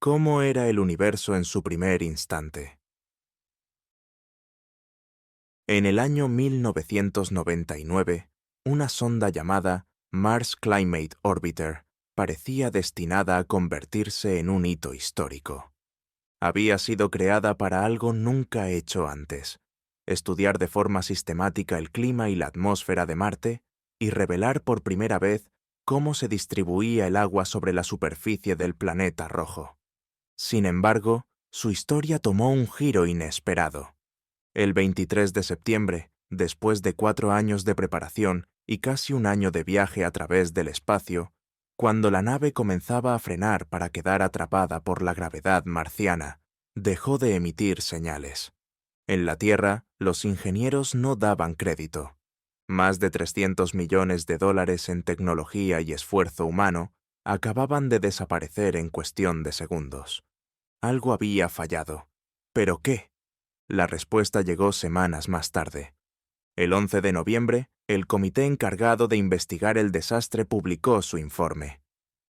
¿Cómo era el universo en su primer instante? En el año 1999, una sonda llamada Mars Climate Orbiter parecía destinada a convertirse en un hito histórico. Había sido creada para algo nunca hecho antes: estudiar de forma sistemática el clima y la atmósfera de Marte y revelar por primera vez cómo se distribuía el agua sobre la superficie del planeta rojo. Sin embargo, su historia tomó un giro inesperado. El 23 de septiembre, después de 4 años de preparación y casi un año de viaje a través del espacio, cuando la nave comenzaba a frenar para quedar atrapada por la gravedad marciana, dejó de emitir señales. En la Tierra, los ingenieros no daban crédito. Más de 300 millones de dólares en tecnología y esfuerzo humano acababan de desaparecer en cuestión de segundos. Algo había fallado. ¿Pero qué? La respuesta llegó semanas más tarde. El 11 de noviembre, el comité encargado de investigar el desastre publicó su informe.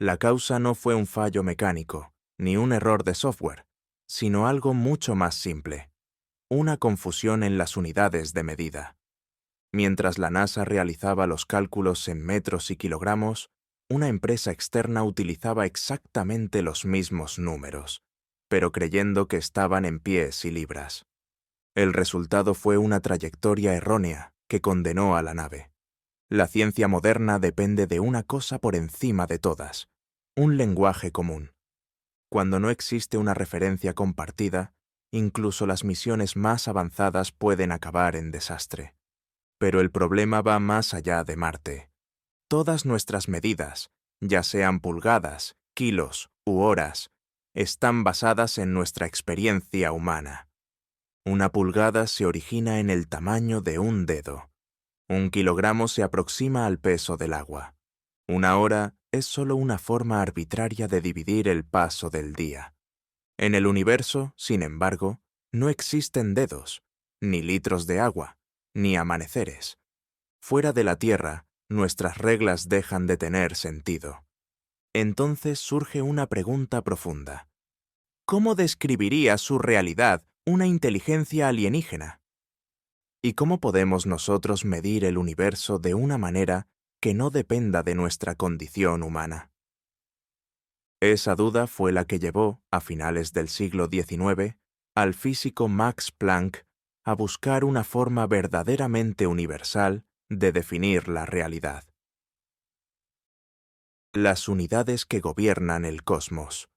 La causa no fue un fallo mecánico, ni un error de software, sino algo mucho más simple: una confusión en las unidades de medida. Mientras la NASA realizaba los cálculos en metros y kilogramos, una empresa externa utilizaba exactamente los mismos números, pero creyendo que estaban en pies y libras. El resultado fue una trayectoria errónea que condenó a la nave. La ciencia moderna depende de una cosa por encima de todas: un lenguaje común. Cuando no existe una referencia compartida, incluso las misiones más avanzadas pueden acabar en desastre. Pero el problema va más allá de Marte. Todas nuestras medidas, ya sean pulgadas, kilos u horas, están basadas en nuestra experiencia humana. Una pulgada se origina en el tamaño de un dedo. Un kilogramo se aproxima al peso del agua. Una hora es solo una forma arbitraria de dividir el paso del día. En el universo, sin embargo, no existen dedos, ni litros de agua, ni amaneceres. Fuera de la Tierra, nuestras reglas dejan de tener sentido. Entonces surge una pregunta profunda: ¿cómo describiría su realidad una inteligencia alienígena? ¿Y cómo podemos nosotros medir el universo de una manera que no dependa de nuestra condición humana? Esa duda fue la que llevó, a finales del siglo XIX, al físico Max Planck a buscar una forma verdaderamente universal de definir la realidad. Las unidades que gobiernan el cosmos.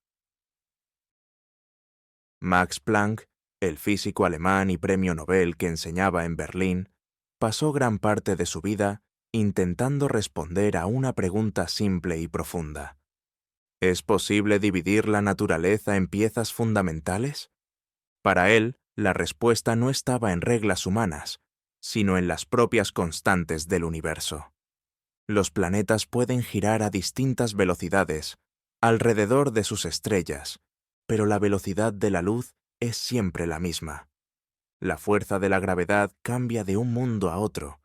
Max Planck, el físico alemán y premio Nobel que enseñaba en Berlín, pasó gran parte de su vida intentando responder a una pregunta simple y profunda: ¿es posible dividir la naturaleza en piezas fundamentales? Para él, la respuesta no estaba en reglas humanas, sino en las propias constantes del universo. Los planetas pueden girar a distintas velocidades alrededor de sus estrellas, pero la velocidad de la luz es siempre la misma. La fuerza de la gravedad cambia de un mundo a otro,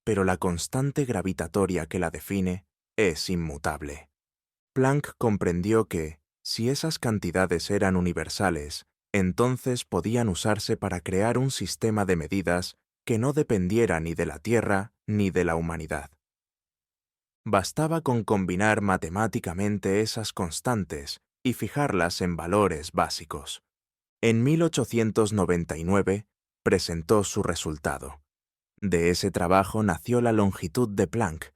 pero la constante gravitatoria que la define es inmutable. Planck comprendió que, si esas cantidades eran universales, entonces podían usarse para crear un sistema de medidas que no dependiera ni de la Tierra ni de la humanidad. Bastaba con combinar matemáticamente esas constantes y fijarlas en valores básicos. En 1899 presentó su resultado. De ese trabajo nació la longitud de Planck,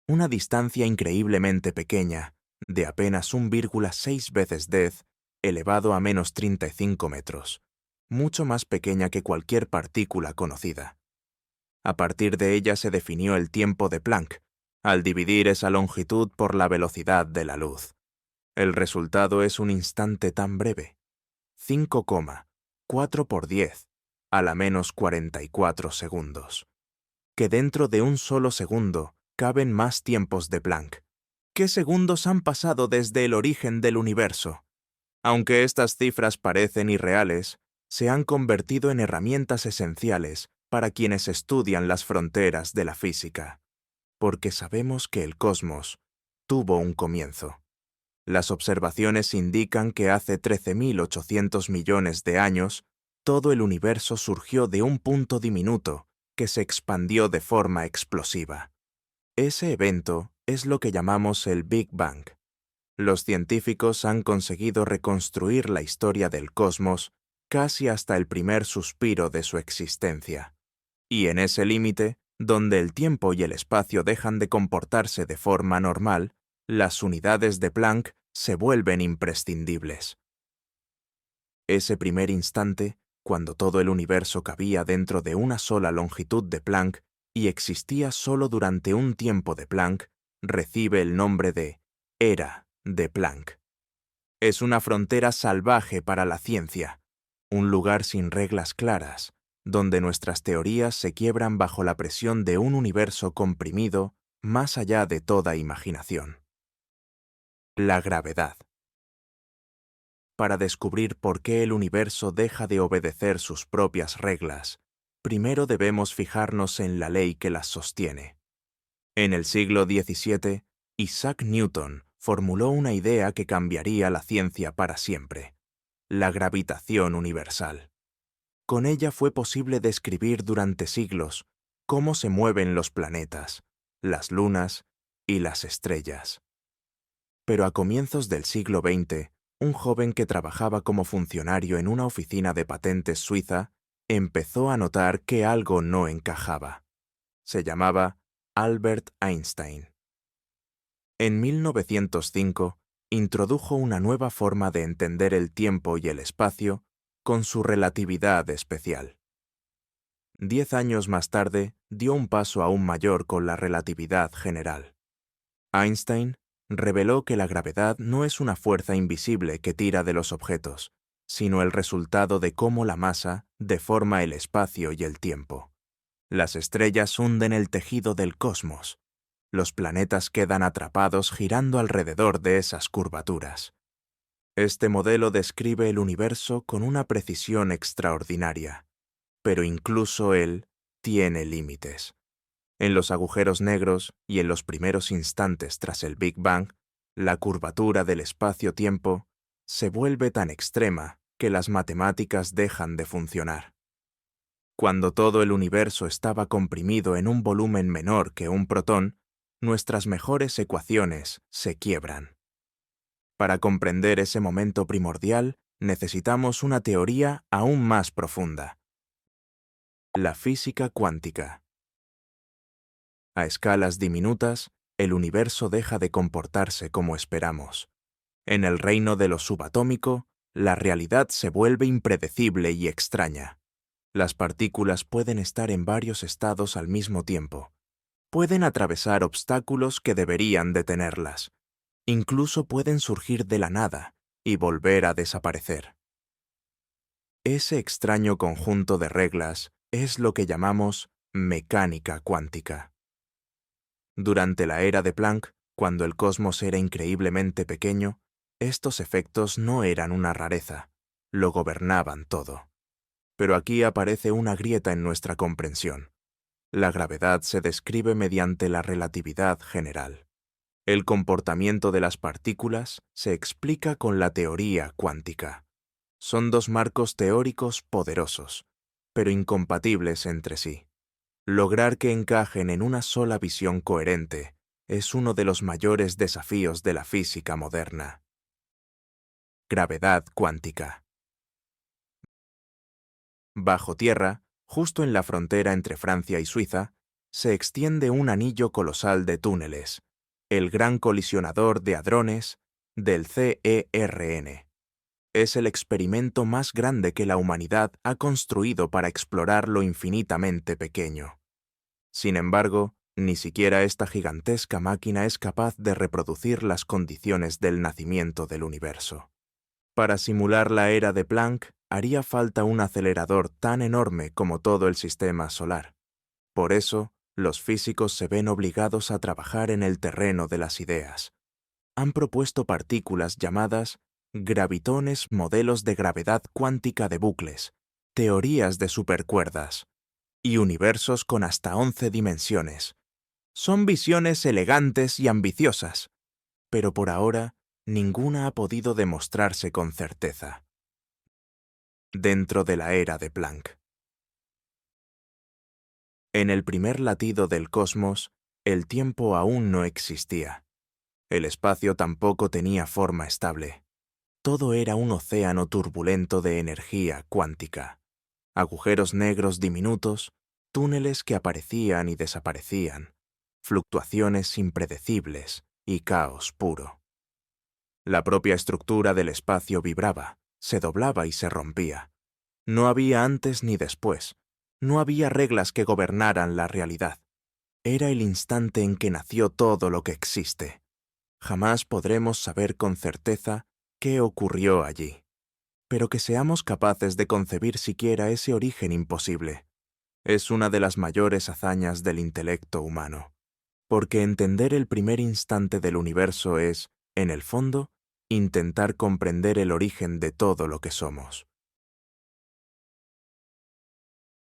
una distancia increíblemente pequeña, de apenas 1,6 veces 10 elevado a menos 35 metros, mucho más pequeña que cualquier partícula conocida. A partir de ella se definió el tiempo de Planck, al dividir esa longitud por la velocidad de la luz. El resultado es un instante tan breve: 5,4 por 10 a la menos 44 segundos. Que dentro de un solo segundo caben más tiempos de Planck. ¿Qué segundos han pasado desde el origen del universo? Aunque estas cifras parecen irreales, se han convertido en herramientas esenciales para quienes estudian las fronteras de la física, porque sabemos que el cosmos tuvo un comienzo. Las observaciones indican que hace 13.800 millones de años, todo el universo surgió de un punto diminuto que se expandió de forma explosiva. Ese evento es lo que llamamos el Big Bang. Los científicos han conseguido reconstruir la historia del cosmos casi hasta el primer suspiro de su existencia. Y en ese límite, donde el tiempo y el espacio dejan de comportarse de forma normal, las unidades de Planck se vuelven imprescindibles. Ese primer instante, cuando todo el universo cabía dentro de una sola longitud de Planck y existía solo durante un tiempo de Planck, recibe el nombre de Era de Planck. Es una frontera salvaje para la ciencia, un lugar sin reglas claras, donde nuestras teorías se quiebran bajo la presión de un universo comprimido más allá de toda imaginación. La gravedad. Para descubrir por qué el universo deja de obedecer sus propias reglas, primero debemos fijarnos en la ley que las sostiene. En el siglo XVII, Isaac Newton formuló una idea que cambiaría la ciencia para siempre: la gravitación universal. Con ella fue posible describir durante siglos cómo se mueven los planetas, las lunas y las estrellas. Pero a comienzos del siglo XX, un joven que trabajaba como funcionario en una oficina de patentes suiza empezó a notar que algo no encajaba. Se llamaba Albert Einstein. En 1905, introdujo una nueva forma de entender el tiempo y el espacio con su relatividad especial. 10 años más tarde, dio un paso aún mayor con la relatividad general. Einstein reveló que la gravedad no es una fuerza invisible que tira de los objetos, sino el resultado de cómo la masa deforma el espacio y el tiempo. Las estrellas hunden el tejido del cosmos. Los planetas quedan atrapados girando alrededor de esas curvaturas. Este modelo describe el universo con una precisión extraordinaria, pero incluso él tiene límites. En los agujeros negros y en los primeros instantes tras el Big Bang, la curvatura del espacio-tiempo se vuelve tan extrema que las matemáticas dejan de funcionar. Cuando todo el universo estaba comprimido en un volumen menor que un protón, nuestras mejores ecuaciones se quiebran. Para comprender ese momento primordial, necesitamos una teoría aún más profunda: la física cuántica. A escalas diminutas, el universo deja de comportarse como esperamos. En el reino de lo subatómico, la realidad se vuelve impredecible y extraña. Las partículas pueden estar en varios estados al mismo tiempo. Pueden atravesar obstáculos que deberían detenerlas. Incluso pueden surgir de la nada y volver a desaparecer. Ese extraño conjunto de reglas es lo que llamamos mecánica cuántica. Durante la era de Planck, cuando el cosmos era increíblemente pequeño, estos efectos no eran una rareza, lo gobernaban todo. Pero aquí aparece una grieta en nuestra comprensión. La gravedad se describe mediante la relatividad general. El comportamiento de las partículas se explica con la teoría cuántica. Son dos marcos teóricos poderosos, pero incompatibles entre sí. Lograr que encajen en una sola visión coherente es uno de los mayores desafíos de la física moderna. Gravedad cuántica. Bajo tierra, justo en la frontera entre Francia y Suiza, se extiende un anillo colosal de túneles, el Gran Colisionador de Hadrones del CERN. Es el experimento más grande que la humanidad ha construido para explorar lo infinitamente pequeño. Sin embargo, ni siquiera esta gigantesca máquina es capaz de reproducir las condiciones del nacimiento del universo. Para simular la era de Planck, haría falta un acelerador tan enorme como todo el sistema solar. Por eso, los físicos se ven obligados a trabajar en el terreno de las ideas. Han propuesto partículas llamadas gravitones, modelos de gravedad cuántica de bucles, teorías de supercuerdas y universos con hasta 11 dimensiones. Son visiones elegantes y ambiciosas, pero por ahora ninguna ha podido demostrarse con certeza. Dentro de la era de Planck. En el primer latido del cosmos, el tiempo aún no existía. El espacio tampoco tenía forma estable. Todo era un océano turbulento de energía cuántica. Agujeros negros diminutos, túneles que aparecían y desaparecían, fluctuaciones impredecibles y caos puro. La propia estructura del espacio vibraba, se doblaba y se rompía. No había antes ni después. No había reglas que gobernaran la realidad. Era el instante en que nació todo lo que existe. Jamás podremos saber con certeza qué ocurrió allí, pero que seamos capaces de concebir siquiera ese origen imposible es una de las mayores hazañas del intelecto humano, porque entender el primer instante del universo es, en el fondo, intentar comprender el origen de todo lo que somos.